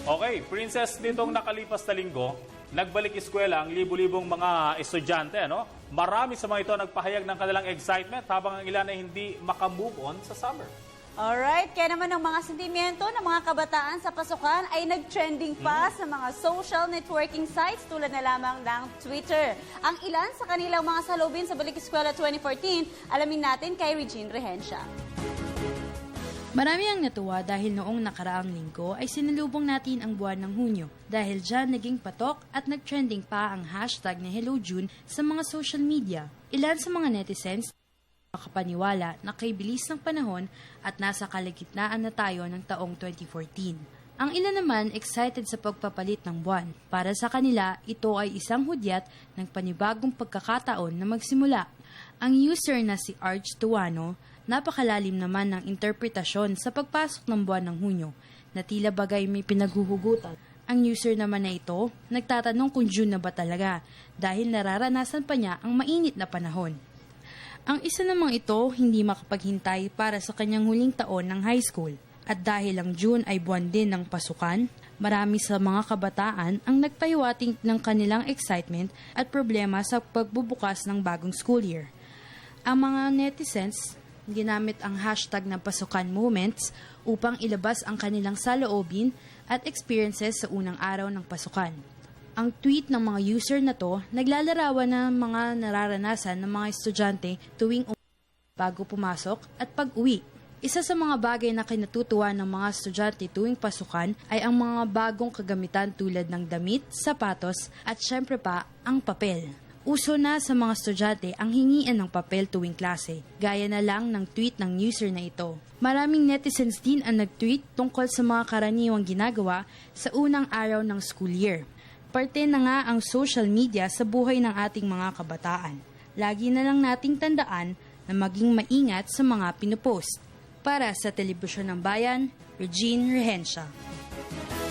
Okay, Princess, nitong nakalipas na linggo, nagbalik eskwela ang libu-libong mga estudyante. Ano? Marami sa mga ito nagpahayag ng kanilang excitement habang ang ilan ay hindi makamove on sa summer. Alright, kaya naman ang mga sentimento ng mga kabataan sa pasukan ay nag-trending pa sa mga social networking sites tulad na lamang ng Twitter. Ang ilan sa kanilang mga salubin sa Balik Eskwela 2014, alamin natin kay Regine Rehencia. Marami ang natuwa dahil noong nakaraang linggo ay sinalubong natin ang buwan ng Hunyo. Dahil dyan naging patok at nag-trending pa ang hashtag na Hello June sa mga social media. Ilan sa mga netizens makapaniwala na kay bilis ng panahon at nasa kalagitnaan na tayo ng taong 2014. Ang ilan naman excited sa pagpapalit ng buwan. Para sa kanila, ito ay isang hudyat ng panibagong pagkakataon na magsimula. Ang user na si Arch Tuano, napakalalim naman ng interpretasyon sa pagpasok ng buwan ng Hunyo, na tila bagay may pinaghuhugutan. Ang user naman na ito, nagtatanong kung June na ba talaga dahil nararanasan pa niya ang mainit na panahon. Ang isa namang ito hindi makapaghintay para sa kanyang huling taon ng high school. At dahil ang June ay buwan din ng pasukan, marami sa mga kabataan ang nagpahiwating ng kanilang excitement at problema sa pagbubukas ng bagong school year. Ang mga netizens ginamit ang hashtag ng pasukan moments upang ilabas ang kanilang saloobin at experiences sa unang araw ng pasukan. Ang tweet ng mga user na to naglalarawan ng mga nararanasan ng mga estudyante tuwing bago pumasok at pag-uwi. Isa sa mga bagay na kinatutuwa ng mga estudyante tuwing pasukan ay ang mga bagong kagamitan tulad ng damit, sapatos at syempre pa ang papel. Uso na sa mga estudyante ang hingian ng papel tuwing klase, gaya na lang ng tweet ng user na ito. Maraming netizens din ang nag-tweet tungkol sa mga karaniwang ginagawa sa unang araw ng school year. Parte na nga ang social media sa buhay ng ating mga kabataan. Lagi na lang nating tandaan na maging maingat sa mga pinupost. Para sa Telebisyon ng Bayan, Regine Rehencia.